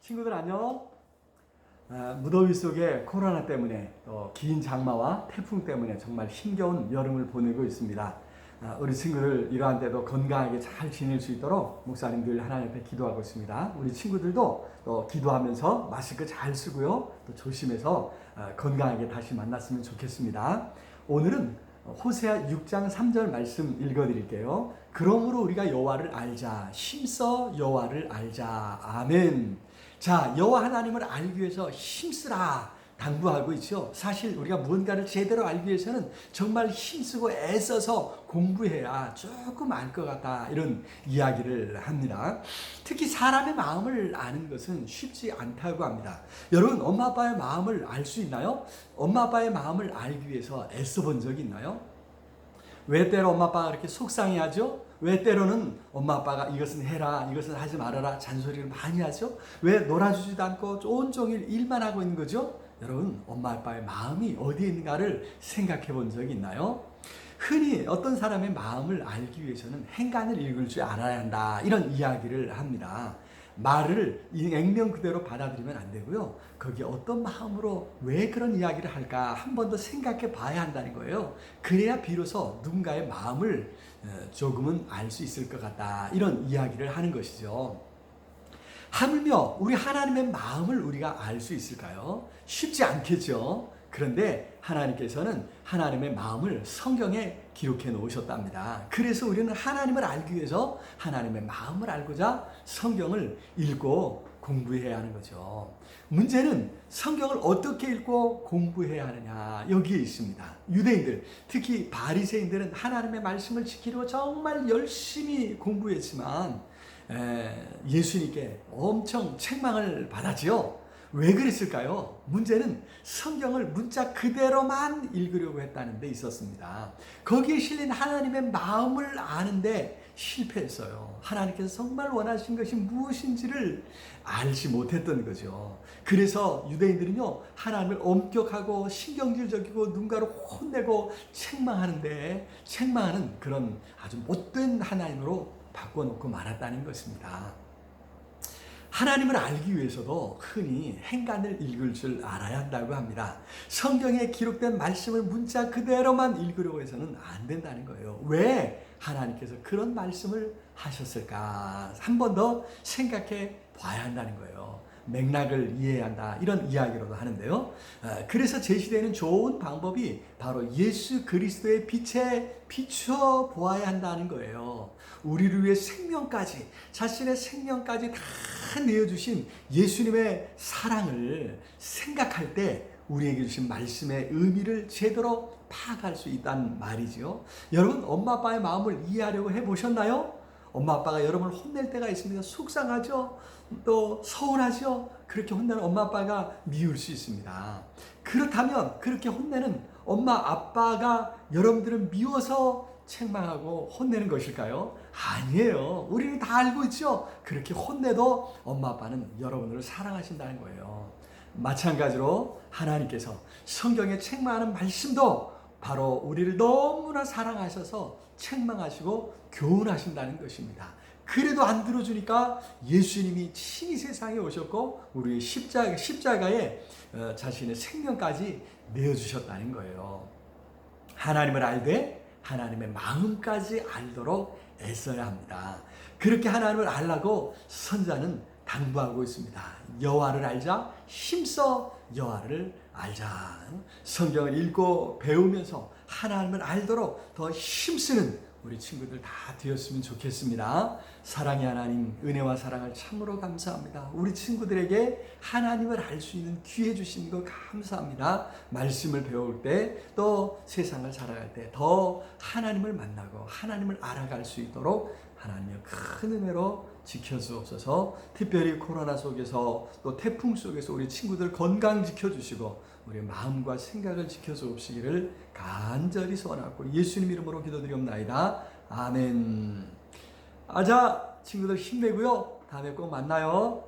친구들 안녕. 무더위 속에 코로나 때문에 또 긴 장마와 태풍 때문에 정말 힘겨운 여름을 보내고 있습니다. 우리 친구들 이러한 때도 건강하게 잘 지낼 수 있도록 목사님 늘 하나님 앞에 기도하고 있습니다. 우리 친구들도 또 기도하면서 마스크 잘 쓰고요. 또 조심해서 건강하게 다시 만났으면 좋겠습니다. 오늘은 호세아 6장 3절 말씀 읽어드릴게요. 그러므로 우리가 여호와를 알자. 힘써 여호와를 알자. 아멘. 자, 여호와 하나님을 알기 위해서 힘쓰라 당부하고 있죠. 사실 우리가 무언가를 제대로 알기 위해서는 정말 힘쓰고 애써서 공부해야 조금 알 것 같다, 이런 이야기를 합니다. 특히 사람의 마음을 아는 것은 쉽지 않다고 합니다. 여러분, 엄마 아빠의 마음을 알 수 있나요? 엄마 아빠의 마음을 알기 위해서 애써 본 적이 있나요? 왜 때로 엄마 아빠가 그렇게 속상해하죠? 왜 때로는 엄마 아빠가 이것은 해라, 이것은 하지 말아라 잔소리를 많이 하죠? 왜 놀아주지도 않고 온종일 일만 하고 있는 거죠? 여러분, 엄마 아빠의 마음이 어디에 있는가를 생각해 본 적이 있나요? 흔히 어떤 사람의 마음을 알기 위해서는 행간을 읽을 줄 알아야 한다, 이런 이야기를 합니다. 말을 액면 그대로 받아들이면 안 되고요. 거기에 어떤 마음으로 왜 그런 이야기를 할까 한 번 더 생각해 봐야 한다는 거예요. 그래야 비로소 누군가의 마음을 조금은 알 수 있을 것 같다, 이런 이야기를 하는 것이죠. 하물며 우리 하나님의 마음을 우리가 알 수 있을까요? 쉽지 않겠죠. 그런데 하나님께서는 하나님의 마음을 성경에 기록해 놓으셨답니다. 그래서 우리는 하나님을 알기 위해서 하나님의 마음을 알고자 성경을 읽고 공부해야 하는 거죠. 문제는 성경을 어떻게 읽고 공부해야 하느냐, 여기에 있습니다. 유대인들, 특히 바리새인들은 하나님의 말씀을 지키려고 정말 열심히 공부했지만 예수님께 엄청 책망을 받았지요. 왜 그랬을까요? 문제는 성경을 문자 그대로만 읽으려고 했다는 데 있었습니다. 거기에 실린 하나님의 마음을 아는데 실패했어요. 하나님께서 정말 원하신 것이 무엇인지를 알지 못했던 거죠. 그래서 유대인들은요, 하나님을 엄격하고 신경질적이고 누군가를 혼내고 책망하는 그런 아주 못된 하나님으로 바꿔놓고 말았다는 것입니다. 하나님을 알기 위해서도 흔히 행간을 읽을 줄 알아야 한다고 합니다. 성경에 기록된 말씀을 문자 그대로만 읽으려고 해서는 안 된다는 거예요. 왜 하나님께서 그런 말씀을 하셨을까? 한 번 더 생각해 봐야 한다는 거예요. 맥락을 이해해야 한다, 이런 이야기로도 하는데요. 그래서 제시되는 좋은 방법이 바로 예수 그리스도의 빛에 비추어 보아야 한다는 거예요. 우리를 위해 생명까지, 자신의 생명까지 다 내어주신 예수님의 사랑을 생각할 때 우리에게 주신 말씀의 의미를 제대로 파악할 수 있다는 말이죠. 여러분, 엄마 아빠의 마음을 이해하려고 해보셨나요? 엄마 아빠가 여러분을 혼낼 때가 있습니다. 속상하죠? 또 서운하죠? 그렇게 혼내는 엄마 아빠가 미울 수 있습니다. 그렇다면 그렇게 혼내는 엄마 아빠가 여러분들을 미워서 책망하고 혼내는 것일까요? 아니에요. 우리는 다 알고 있죠? 그렇게 혼내도 엄마 아빠는 여러분을 사랑하신다는 거예요. 마찬가지로 하나님께서 성경에 책망하는 말씀도 바로 우리를 너무나 사랑하셔서 책망하시고 교훈하신다는 것입니다. 그래도 안 들어주니까 예수님이 친히 세상에 오셨고 우리의 십자가에 자신의 생명까지 내어주셨다는 거예요. 하나님을 알되 하나님의 마음까지 알도록 애써야 합니다. 그렇게 하나님을 알라고 선자는 당부하고 있습니다. 여호와를 알자, 힘써 여호와를 알자. 성경을 읽고 배우면서 하나님을 알도록 더 힘쓰는 우리 친구들 다 되었으면 좋겠습니다. 사랑의 하나님, 은혜와 사랑을 참으로 감사합니다. 우리 친구들에게 하나님을 알 수 있는 기회 주신 거 감사합니다. 말씀을 배울 때, 또 세상을 살아갈 때 더 하나님을 만나고 하나님을 알아갈 수 있도록 하나님의 큰 은혜로 지켜주옵소서. 특별히 코로나 속에서 또 태풍 속에서 우리 친구들 건강 지켜주시고 우리 마음과 생각을 지켜주옵시기를 간절히 소원하고 예수님 이름으로 기도드리옵나이다. 아멘. 아자, 친구들 힘내고요. 다음에 꼭 만나요.